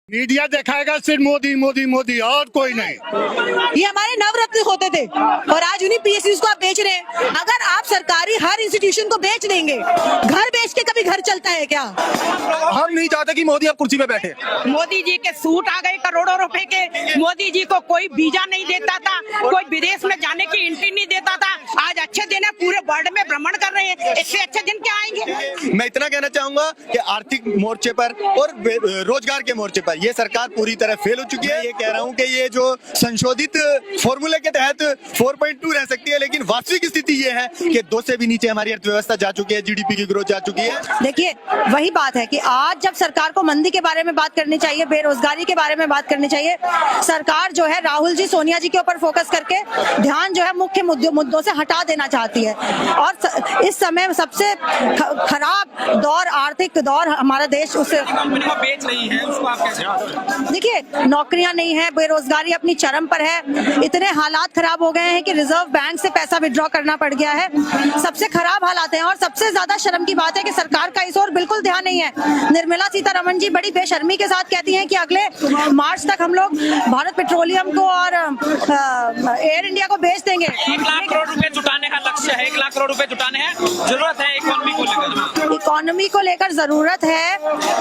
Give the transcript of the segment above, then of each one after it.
Media दिखाएगा सिर्फ मोदी मोदी मोदी और कोई नहीं। ये हमारे नवरत्न होते थे और आज उन्हीं पीएसयूज को आप बेच रहे हैं। अगर आप सरकारी हर इंस्टीट्यूशन को बेच देंगे, घर बेच के कभी घर चलता है क्या? हम नहीं चाहते कि मोदी अब कुर्सी पे बैठे। मोदी जी के सूट आ गए करोड़ों रुपए के। मोदी जी को कोई वीजा नहीं देता था, कोई विदेश में जाने की एंट्री नहीं देता था। आज अच्छे दिन है, पूरे वर्ल्ड में भ्रमण कर रहे हैं। इससे अच्छे दिन क्या आएंगे? मैं इतना कहना चाहूंगा कि आर्थिक मोर्चे पर और रोजगार के मोर्चे पर ये सरकार पूरी तरह फेल हो चुकी है। ये कह रहा हूँ कि ये जो संशोधित फॉर्मूले के तहत 4.2 रह सकती है, लेकिन वास्तविक स्थिति ये है कि 2 से भी नीचे हमारी अर्थव्यवस्था जा चुकी है, जीडीपी की ग्रोथ जा चुकी है। देखिए, वही बात है कि आज जब सरकार को मंदी के बारे में बात करनी चाहिए, बेरोजगारी के बारे में बात करनी चाहिए, सरकार जो है राहुल जी सोनिया जी के ऊपर फोकस करके ध्यान जो है मुख्य मुद्दों से हटा देना चाहती है। और इस समय सबसे खराब दौर, आर्थिक दौर हमारा देश उससे बेच रही है, उसको आप कैसे? देखिए, नौकरियां नहीं है, बेरोजगारी अपनी चरम पर है। इतने हालात खराब हो गए हैं कि रिजर्व बैंक से पैसा विड्रॉ करना पड़ गया है। सबसे खराब हालात हैं और सबसे ज्यादा शर्म की बात है कि सरकार का इस ओर बिल्कुल ध्यान नहीं है। निर्मला सीतारमण जी बड़ी बेशर्मी के साथ कहती हैं कि अगले मार्च तक हम लोग भारत पेट्रोलियम को और एयर इंडिया को बेच देंगे। 1 लाख करोड़ रुपए जुटाने का लक्ष्य है, 1 लाख करोड़ रुपए जुटाने हैं, जरूरत है इकोनॉमी को लेकर। इकोनॉमी को लेकर जरूरत है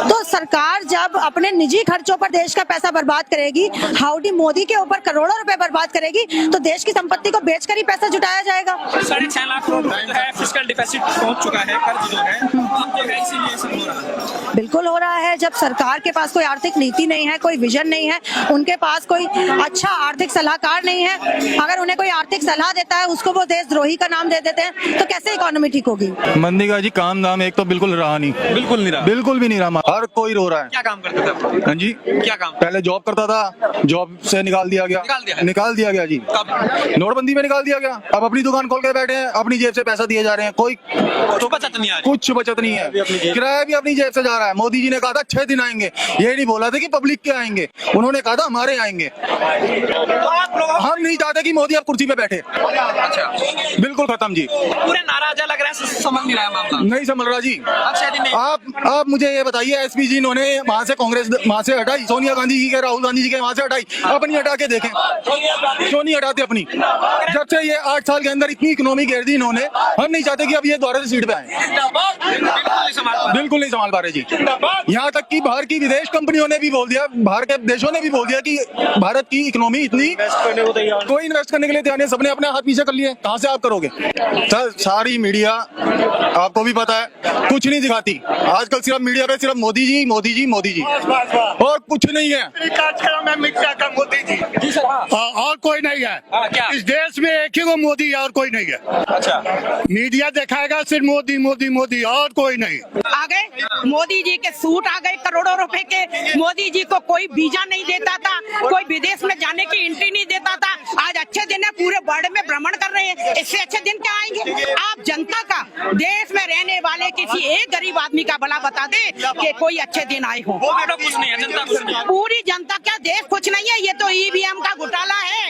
तो सरकार जब अपने निजी खर्चों पर देश का पैसा बर्बाद करेगी, हाउडी मोदी के ऊपर करोड़ों रुपए बर्बाद करेगी, तो देश की संपत्ति को बेचकर ही पैसा जुटाया जाएगा। 6.5 लाख करोड़ जो है फिस्कल डिफिसिट पहुंच चुका है, कर्ज जो है अब जो है इसीलिए सब हो रहा है। बिल्कुल हो रहा है। जब सरकार के पास कोई आर्थिक नीति नहीं है, कोई विजन नहीं है, उनके पास कोई अच्छा आर्थिक सलाहकार नहीं है, अगर उन्हें कोई आर्थिक सलाह देता है उसको वो देशद्रोही का नाम दे देते हैं, तो कैसे इकोनॉमी ठीक होगी? मंदी का जी काम दाम एक तो बिल्कुल रहा नहीं, बिल्कुल नहीं रहा, बिल्कुल भी नहीं रहा। हर कोई रो रहा है। क्या काम करते थे आप? हाँ जी, क्या काम? पहले जॉब करता था, जॉब से निकाल दिया गया, निकाल दिया गया जी। कब? नोटबंदी में निकाल दिया गया। अब अपनी दुकान खोल के बैठे हैं, अपनी जेब से पैसा दिए जा रहे हैं, कोई कुछ बचत नहीं आ रही। कुछ बचत नहीं है, किराया भी अपनी जेब से जा रहा है। मोदी जी ने कहा था 6 दिन आएंगे, ये नहीं बोला था कि पब्लिक के आएंगे, उन्होंने कहा था हमारे आएंगे। तो आप लोग हम नहीं चाहते कि मोदी अब कुर्सी पे बैठे। अच्छा, बिल्कुल खत्म जी, पूरे नाराज लग रहा है, समझ नहीं रहा है मामला। नहीं समझ रहा जी। अच्छे दिन नहीं। आप मुझे ये बताइए, एसपी जी इन्होंने वहाँ से कांग्रेस वहाँ से हटाई, सोनिया गांधी जी के, राहुल गांधी जी के वहाँ से हटाई, अपनी हटा के देखें, क्यों नहीं हटाते अपनी? जब से ये 8 साल के अंदर इतनी इकोनॉमी घेर दी इन्होंने, हम नहीं चाहते कि अब ये दोबारा से सीट पे आए। बिल्कुल नहीं संभाल पा रहे जी। यहाँ तक कि बाहर की विदेश कंपनियों ने भी बोल दिया, बाहर के देशों ने भी बोल दिया कि भारत की इकोनॉमी इतनी कोई इन्वेस्ट करने के लिए तैयार नहीं, सबने अपने हाथ पीछे कर लिए। कहाँ से आप करोगे? सर, सारी मीडिया आपको भी पता है कुछ नहीं दिखाती। आजकल सिर्फ मीडिया पे सिर्फ मोदी जी मोदी जी मोदी जी और कुछ नहीं है। मोदी जी और कोई नहीं है। क्या? इस देश में एक ही को मोदी है और कोई नहीं है। अच्छा, मीडिया दिखाएगा सिर्फ मोदी मोदी मोदी और कोई नहीं। आ गए मोदी जी के सूट आ गए करोड़ों रुपए के। मोदी जी को कोई वीजा नहीं देता था, कोई विदेश में जाने की एंट्री नहीं देता था। आज अच्छे दिन है, पूरे वर्ल्ड में भ्रमण कर रहे हैं। इससे अच्छे दिन क्या आएंगे? आप जनता का, देश में रहने वाले किसी एक गरीब आदमी का भला बता दे कि कोई अच्छे दिन आए हो। कुछ नहीं है, जनता कुछ नहीं है। पूरी जनता क्या, देश कुछ नहीं है। ये तो ईवीएम का घोटाला है।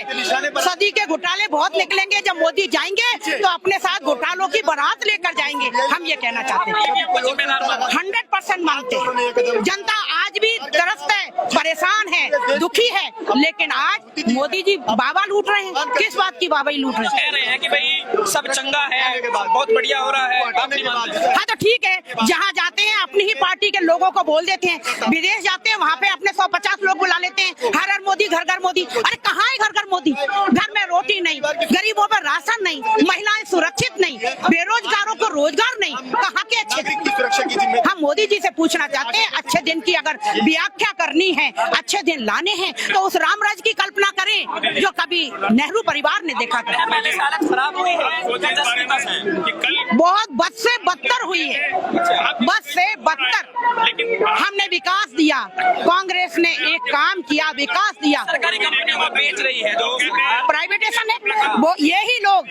सदी के घोटाले बहुत निकलेंगे। जब मोदी जाएंगे तो अपने साथ घोटालों की बारात लेकर जाएंगे। हम ये कहना चाहते हैं, 100% मानते हैं। जनता आज भी त्रस्त है, परेशान है, दुखी है, लेकिन आज मोदी जी बाबा लूट रहे हैं। किस बात की बाबा ही लूट रहे हैं? कह रहे हैं कि भाई सब चंगा है, बहुत बढ़िया हो रहा है। आप नहीं मानते? हाँ तो ठीक है, जहाँ जाते हैं अपनी ही पार्टी के लोगों को बोल देते हैं। विदेश जाते हैं, वहाँ पे अपने 150 लोग बुला लेते हैं। हर हर मोदी, घर घर मोदी। अरे कहाँ है घर घर मोदी? घर में रोटी नहीं, गरीबों पर राशन नहीं, महिलाएं सुरक्षित नहीं, बेरोजगारों को रोजगार नहीं। कहाँ के अच्छे दिन? हम मोदी जी से पूछना चाहते हैं, अच्छे दिन की अगर व्याख्या करनी है, अच्छे दिन लाने हैं, तो उस रामराज की कल्पना करें जो कभी नेहरू परिवार ने देखा था। हालत खराब हुई है, बहुत बद से बदतर हुई है, बद से बदतर। हमने विकास दिया, कांग्रेस ने एक काम किया, विकास दिया। सरकारी कंपनियों को बेच रही है, जो प्राइवेटेशन है वो। यही लोग,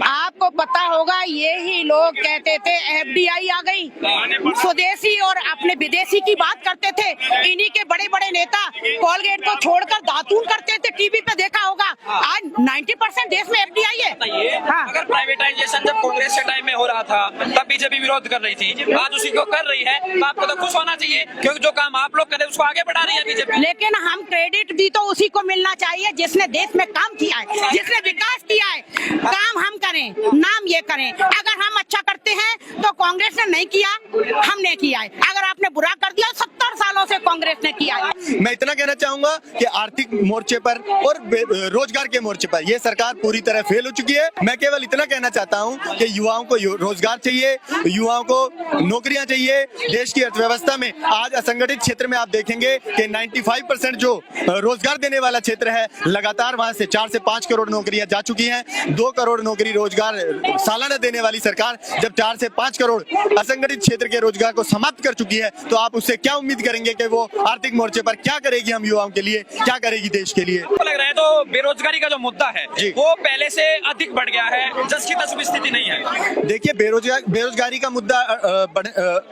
आपको पता होगा, यही लोग कहते थे एफडीआई आ गई, स्वदेशी और अपने विदेशी की बात करते थे। इन्हीं के बड़े बड़े नेता कोलगेट को छोड़कर दातून करते थे, टीवी पे देखा होगा। आज 90% देश में FDI है। बताइए, हाँ। अगर प्राइवेटाइजेशन जब कांग्रेस के टाइम में हो रहा था तब बीजेपी विरोध कर रही थी, आज उसी को कर रही है, तो आपको तो खुश होना चाहिए क्योंकि जो काम आप लोग करे उसको आगे बढ़ा रही है बीजेपी। लेकिन हम क्रेडिट भी तो उसी को मिलना चाहिए जिसने देश में काम किया है, जिसने विकास किया है। काम हम करें, नाम ये करें। अगर हम अच्छा करते हैं तो कांग्रेस ने नहीं किया, हमने किया है। अगर आपने बुरा कर दिया, 70 सालों से कांग्रेस ने किया है। मैं इतना कहना चाहूंगा कि आर्थिक मोर्चे पर और रोजगार के मोर्चे पर यह सरकार पूरी तरह फेल हो चुकी है। मैं केवल इतना कहना चाहता हूं कि युवाओं को रोजगार चाहिए, युवाओं को नौकरियां चाहिए। देश की अर्थव्यवस्था में आज असंगठित क्षेत्र में आप देखेंगे कि 95% जो रोजगार देने वाला क्षेत्र है, लगातार वहां से 4 से 5 करोड़ नौकरियां जा चुकी हैं। 2 करोड़ नौकरी रोजगार सालाना देने वाली सरकार जब 4 से 5 करोड़ असंगठित क्षेत्र के रोजगार को समाप्त कर चुकी है, तो आप उससे क्या उम्मीद करेंगे कि वो आर्थिक मोर्चे पर क्या करेगी हम युवाओं के लिए, क्या करेगी देश के लिए? लग रहा है तो बेरोजगारी का जो मुद्दा है जी। वो पहले से अधिक बढ़ गया है, जस की तस स्थिति नहीं है। देखिए, बेरोजगारी का मुद्दा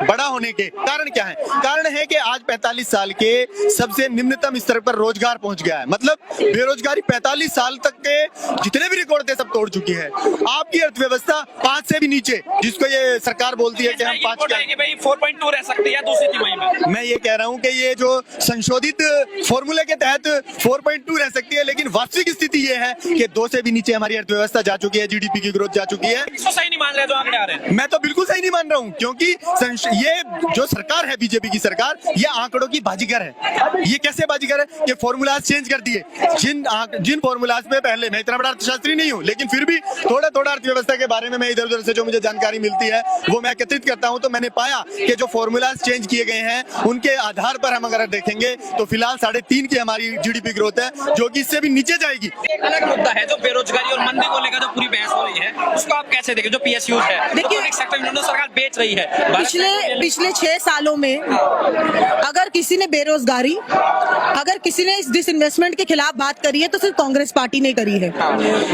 बड़ा होने के कारण क्या है? कारण है कि आज 45 साल के सबसे निम्नतम स्तर पर रोजगार पहुंच गया है। मतलब बेरोजगारी 45 साल तक के जितने भी रिकॉर्ड थे सब तोड़ चुकी है। आपकी अर्थव्यवस्था 5 से भी नीचे, जिसको ये सरकार बोलती है कि हम 5 कि भाई 4.2 रह सकती है दूसरी तिमाही में। मैं ये कह रहा हूं कि ये जो संशोधित फॉर्मूले के तहत 4.2 रह सकती है, लेकिन वास्तविक स्थिति ये है कि 2 से भी नीचे हमारी अर्थव्यवस्था जा चुकी है, जीडीपी की ग्रोथ जा चुकी है। इसको सही नहीं मान रहे जो आंकड़े आ रहे हैं। मैं तो बिल्कुल सही नहीं मान रहा हूं, क्योंकि ये जो सरकार है, बीजेपी की सरकार, ये आंकड़ों की बाजीगर है। ये कैसे बाजीगर है? ये फॉर्मूलाज चेंज कर दिए। जिन फॉर्मूलाज पे पहले, मैं इतना बड़ा अर्थशास्त्री नहीं हूं, लेकिन फिर भी थोड़ा थोड़ा अर्थव्यवस्था के बारे में मैं इधर उधर से जो मुझे जानकारी मिलती है वो मैं एकत्रित करता हूं, तो मैंने पाया कि जो फॉर्मूलाज चेंज किए गए हैं उनके आधार पर हम अगर देखेंगे तो फिलहाल 3.5 की हमारी जीडीपी ग्रोथ है, जो कि इससे भी नीचे जाएगी। एक अलग मुद्दा है जो बेरोजगारी और मंदी को लेकर जो पूरी बहस हो रही है, उसको आप कैसे देखें? जो PSU है, देखिए, सरकार बेच रही है। पिछले 6 सालों में अगर किसी ने बेरोजगारी, अगर किसी ने इस डिसइन्वेस्टमेंट के खिलाफ बात करी है तो सिर्फ कांग्रेस पार्टी ने करी है।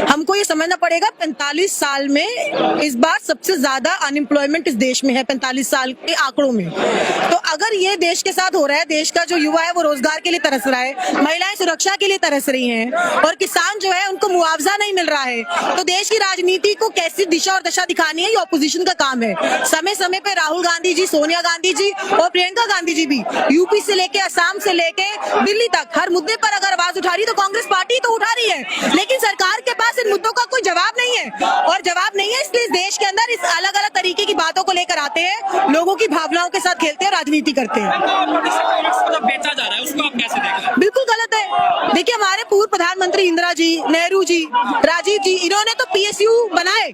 हमको ये समझना पड़ेगा, 45 साल में इस बार सबसे ज्यादा अनएम्प्लॉयमेंट इस देश में है, 45 साल के आंकड़ों में। तो अगर ये देश के साथ हो रहा है, देश का जो युवा है वो रोजगार के लिए तरस रहा है, महिलाएं सुरक्षा के लिए तरस रही हैं, और किसान जो है उनको मुआवजा नहीं मिल रहा है, तो देश की राजनीति को कैसी दिशा और दशा दिखानी है, ये ऑपोजिशन का काम है। समय समय पे राहुल गांधी जी, सोनिया गांधी जी और प्रियंका गांधी जी भी यूपी से लेके असम से लेके दिल्ली तक हर मुद्दे पर अगर आवाज उठा रही तो कांग्रेस पार्टी तो उठा रही है, लेकिन सरकार के पास इन मुद्दों का कोई जवाब नहीं है। और जवाब नहीं है, इसलिए इस देश के अंदर इस अलग अलग तरीके की बातों को लेकर आते हैं, लोगों की भावनाओं के साथ खेलते हैं, राजनीति करते हैं। जो बेचा जा रहा है उसको आप कैसे देख रहे हैं? बिल्कुल गलत है। देखिए, हमारे पूर्व प्रधानमंत्री इंदिरा जी, नेहरू जी, राजीव जी, इन्होंने तो PSU बनाए,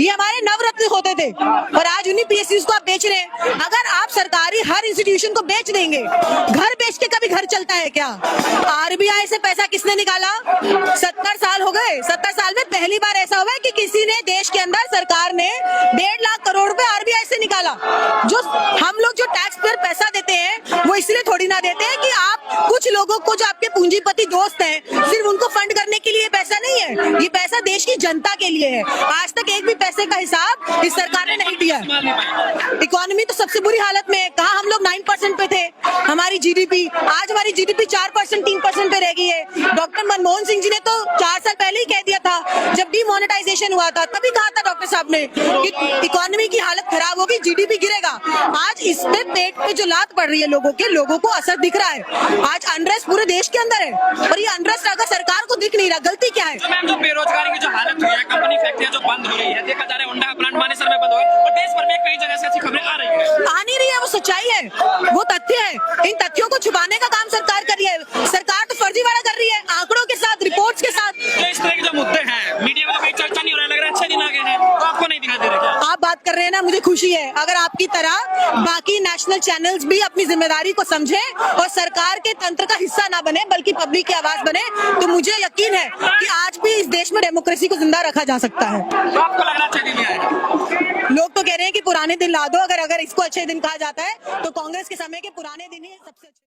ये हमारे नवरत्न होते थे, और आज उन्हीं PSUs को आप बेच रहे हैं। अगर आप सरकारी हर इंस्टीट्यूशन को बेच देंगे, घर बेच के कभी घर चलता है क्या? RBI से पैसा किसने निकाला? 70 साल हो गए। 70 साल में पहली बार ऐसा हुआ है कि किसी ने देश के अंदर, सरकार ने 1.5 लाख करोड़ रुपए RBI से निकाला। जो हम लोग जो टैक्स पर पैसा देते हैं वो इसलिए थोड़ी ना देते हैं कि आप कुछ लोगों को, जो आपके पूंजीपति दोस्त हैं, सिर्फ उनको फंड करने के लिए पैसा नहीं है, ये पैसा देश की जनता के लिए है। आज तक एक भी पैसे का हिसाब इस सरकार ने नहीं दिया। इकोनॉमी तो सबसे बुरी हालत में है। कहाँ हम लोग 9% पे थे हमारी जीडीपी, आज हमारी जीडीपी 4%, 3% पे रह गई है। डॉक्टर मनमोहन सिंह जी ने तो 4 साल पहले ही कह दिया था, जब डिमोनेटाइजेशन हुआ था तभी कहा था डॉक्टर साहब ने कि इकोनॉमी की हालत खराब होगी, जीडीपी गिरेगा। आज इस पे पेट पे जो लात पड़ रही है लोगों को असर दिख रहा है। आज अनरेस्ट पूरे देश के अंदर है, और ये अनरेस्ट अगर सरकार को दिख नहीं रहा, गलती क्या है? जो बेरोजगारी की जो हालत हुई है, कंपनी फैक्ट्रियां जो बंद हो रही है, देखा जा रहा है होंडा प्लांट मानेसर में बंद हो गया, और देश भर में कई जगह से ऐसी खबरें आ रही है। आ नहीं रही है, वो सच्चाई है, वो तथ्य है। इन तथ्यों को छुपाने का काम सरकार कर रही है। सरकार तो फर्जीवाड़ा कर रही है, आंकड़ों के साथ, रिपोर्ट्स के साथ। तो इस तरह के जो मुद्दे हैं, मीडिया में तो कोई चर्चा नहीं हो रहा है, लग रहा है अच्छे दिन आ गए हैं, तो आपको नहीं दिखाई दे रहा? आप बात कर रहे हैं ना, मुझे खुशी है। अगर आपकी तरह बाकी नेशनल चैनल्स भी अपनी जिम्मेदारी को समझें और सरकार के तंत्र का हिस्सा ना बने, बल्कि पब्लिक की आवाज बने, तो मुझे यकीन है कि आज भी इस देश में डेमोक्रेसी को जिंदा रखा जा सकता है। तो आपको लग रहा है अच्छे दिन आए? लोग तो कह रहे हैं कि पुराने दिन ला दो। अगर इसको अच्छे दिन कहा जाता है तो कांग्रेस के समय के पुराने दिन ही सबसे